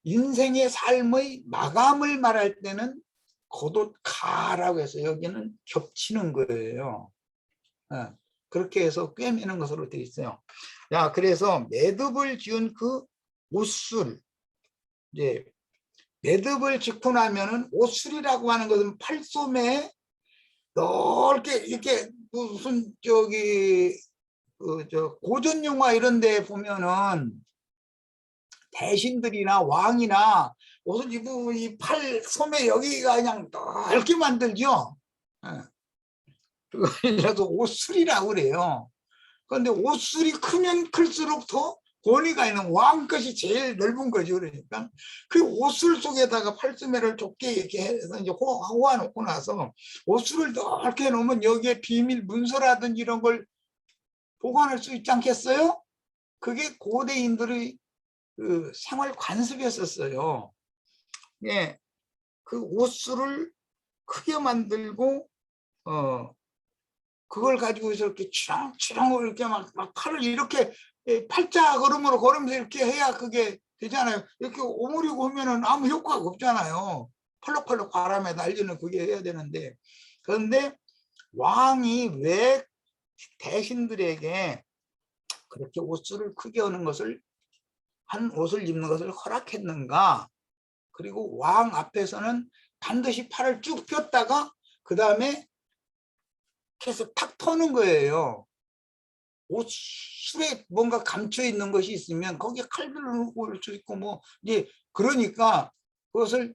인생의 삶의 마감을 말할 때는 겉옷 가라고 해서 여기는 겹치는 거예요. 그렇게 해서 꿰매는 것으로 되어 있어요. 자, 그래서 매듭을 지은 그 옷술, 이제 매듭을 짓고 나면은 옷술이라고 하는 것은 팔소매에 넓게 이렇게 무슨 고전 영화 이런 데 보면은 대신들이나 왕이나 옷을 입고 이 팔소매 여기가 그냥 넓게 만들죠. 그래서 옷술이라고 그래요. 그런데 옷술이 크면 클수록 더 권위가 있는 왕 것이 제일 넓은 거죠. 그러니까 그 옷술 속에다가 팔소매를 좁게 이렇게 해서 이제 호화놓고 나서 옷술을 넓게 놓으면 여기에 비밀 문서라든지 이런 걸 보관할 수 있지 않겠어요? 그게 고대인들의 그 생활 관습이었었어요. 예, 그 옷술을 크게 만들고 그걸 가지고서 이렇게 치렁치렁 이렇게 막 팔을 이렇게 팔자 걸음으로 걸으면서 이렇게 해야 그게 되잖아요. 이렇게 오므리고 하면은 아무 효과가 없잖아요. 펄럭펄럭 바람에 날리는 그게 해야 되는데. 그런데 왕이 왜 대신들에게 그렇게 옷을 크게 하는 것을 한 옷을 입는 것을 허락했는가? 그리고 왕 앞에서는 반드시 팔을 쭉 폈다가 그 다음에 계속 탁 터는 거예요. 옷술에 뭔가 감춰 있는 것이 있으면 거기에 칼들을 올 수 있고 뭐 이제 그러니까 그것을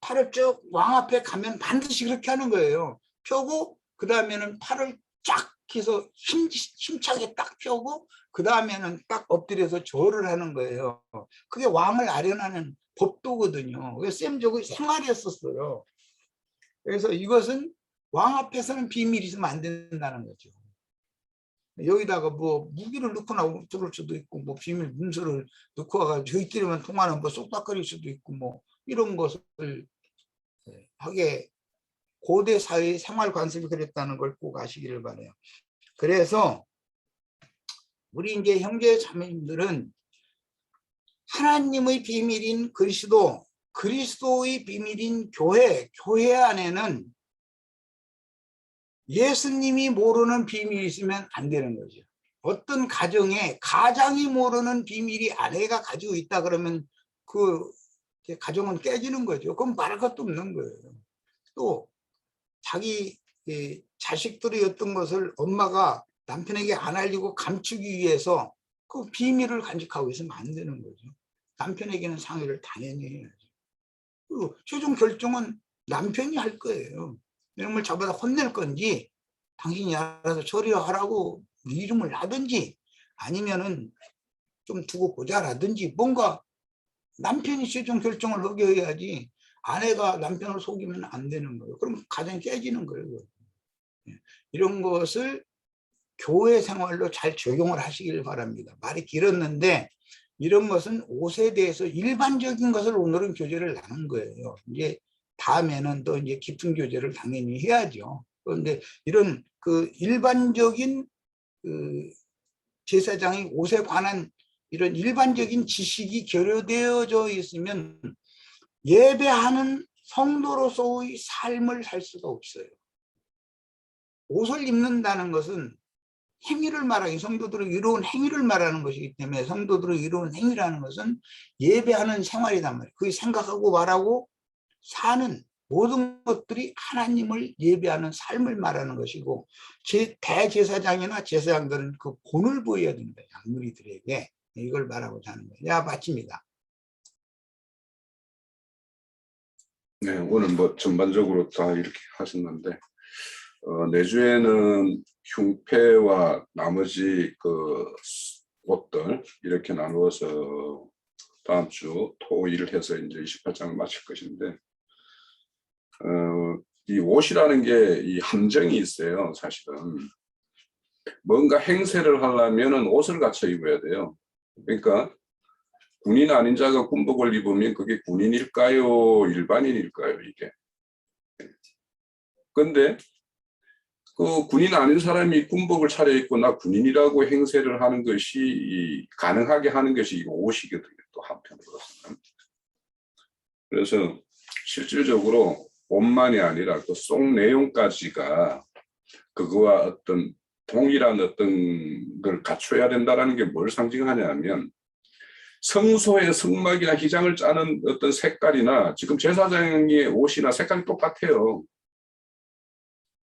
팔을 쭉 왕 앞에 가면 반드시 그렇게 하는 거예요. 펴고 그 다음에는 팔을 쫙 해서 힘차게 딱 펴고 그 다음에는 딱 엎드려서 절을 하는 거예요. 그게 왕을 아련하는 법도거든요. 그게 셈족의 생활이었었어요. 그래서 이것은 왕 앞에서는 비밀이 있으면 안 된다는 거죠. 여기다가 뭐 무기를 넣거나 들을 수도 있고 뭐 비밀 문서를 넣고 와가지고 저희끼리만 통하는 뭐 쏙닥거릴 수도 있고 뭐 이런 것을 하게 고대 사회의 생활 관습이 그랬다는 걸 꼭 아시기를 바라요. 그래서 우리 이제 형제 자매님들은 하나님의 비밀인 그리스도, 그리스도의 비밀인 교회, 교회 안에는 예수님이 모르는 비밀이 있으면 안 되는 거죠. 어떤 가정에 가장이 모르는 비밀이 아내가 가지고 있다 그러면 그 가정은 깨지는 거죠. 그럼 말할 것도 없는 거예요. 또 자기 자식들이 어떤 것을 엄마가 남편에게 안 알리고 감추기 위해서 그 비밀을 간직하고 있으면 안 되는 거죠. 남편에게는 상의를 당연히 해야죠. 그리고 최종 결정은 남편이 할 거예요. 이런 걸 잡아다 혼낼 건지 당신이 알아서 처리하라고 이름을 하든지 아니면은 좀 두고 보자라든지 뭔가 남편이 최종 결정을 하게 해야지 아내가 남편을 속이면 안 되는 거예요. 그럼 가정이 깨지는 거예요. 이런 것을 교회 생활로 잘 적용을 하시길 바랍니다. 말이 길었는데 이런 것은 옷에 대해서 일반적인 것을 오늘은 교제를 나눈 거예요. 이제 다음에는 또 이제 깊은 교제를 당연히 해야죠. 그런데 이런 그 일반적인 그 제사장의 옷에 관한 이런 일반적인 지식이 결여되어져 있으면 예배하는 성도로서의 삶을 살 수가 없어요. 옷을 입는다는 것은 행위를 말하기, 성도들의 이로운 행위를 말하는 것이기 때문에 성도들의 이로운 행위라는 것은 예배하는 생활이단 말이에요. 그 생각하고 말하고 사는 모든 것들이 하나님을 예배하는 삶을 말하는 것이고, 대제사장이나 제사장들은 그 본을 보여야 됩니다. 양무리들에게 이걸 말하고자 하는 거예요. 야, 마칩니다. 네, 오늘 뭐 전반적으로 다 이렇게 하셨는데, 내주에는 흉패와 나머지 그 옷들 이렇게 나누어서 다음 주 토일을 해서 이제 28장을 마칠 것인데, 이 옷이라는 게 이 함정이 있어요. 사실은 뭔가 행세를 하려면은 옷을 갖춰 입어야 돼요. 그러니까 군인 아닌 자가 군복을 입으면 그게 군인일까요? 일반인일까요? 이게. 근데 그 군인 아닌 사람이 군복을 차려입고 나 군인이라고 행세를 하는 것이 가능하게 하는 것이 이 옷이거든요. 또 한편으로서는. 그래서 실질적으로 옷만이 아니라 그 속 내용까지가 그거와 어떤 동일한 어떤 걸 갖춰야 된다는 게 뭘 상징하냐면, 성소의 성막이나 휘장을 짜는 어떤 색깔이나 지금 제사장의 옷이나 색깔이 똑같아요.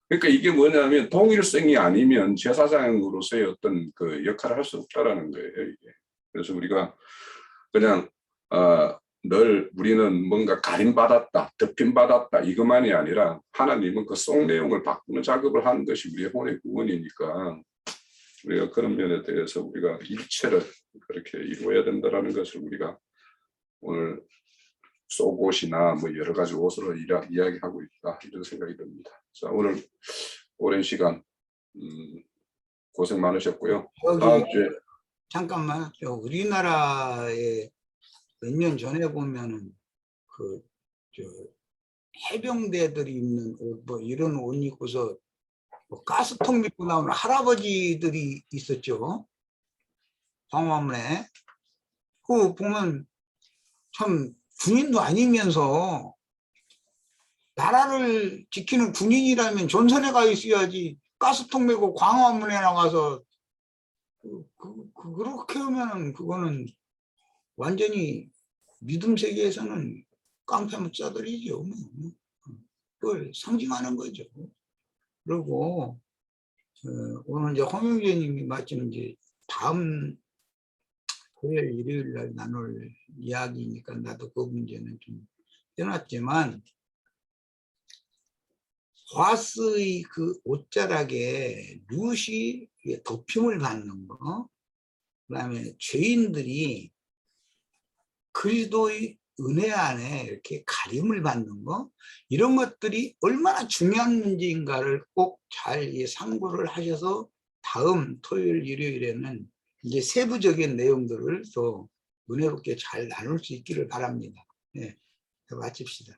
그러니까 이게 뭐냐면 동일성이 아니면 제사장으로서의 어떤 그 역할을 할 수 없다라는 거예요. 이게. 그래서 우리가 그냥 늘 우리는 뭔가 가림받았다, 덮임받았다 이것만이 아니라 하나님은 그 속 내용을 바꾸는 작업을 하는 것이 우리의 혼의 구원이니까 우리가 그런 면에 대해서 우리가 일체를 그렇게 이루어야 된다는 것을 우리가 오늘 속옷이나 뭐 여러 가지 옷으로 이야기하고 있다 이런 생각이 듭니다. 자, 오늘 오랜 시간 고생 많으셨고요. 다음 주에 잠깐만, 우리나라에 몇 년 전에 보면은 해병대들이 입는 옷, 뭐 이런 옷 입고서 뭐 가스통 믿고 나오는 할아버지들이 있었죠. 광화문에. 그 보면 참 군인도 아니면서 나라를 지키는 군인이라면 전선에 가 있어야지 가스통 메고 광화문에 나가서 그렇게 하면은 그거는 완전히 믿음 세계에서는 깡패 묵자들이죠. 그걸 상징하는 거죠. 그리고 오늘 이제 홍영재님이 마치는 이제 다음 토요일 일요일 날 나눌 이야기니까 나도 그 문제는 좀 떠났지만, 화스의 그 옷자락에 룻이 덮임을 받는 거, 그다음에 죄인들이 그리스도의 은혜 안에 이렇게 가림을 받는 거, 이런 것들이 얼마나 중요한 문제인가를 꼭 잘 상고를 하셔서 다음 토요일 일요일에는 이제 세부적인 내용들을 또 은혜롭게 잘 나눌 수 있기를 바랍니다. 네, 마칩시다.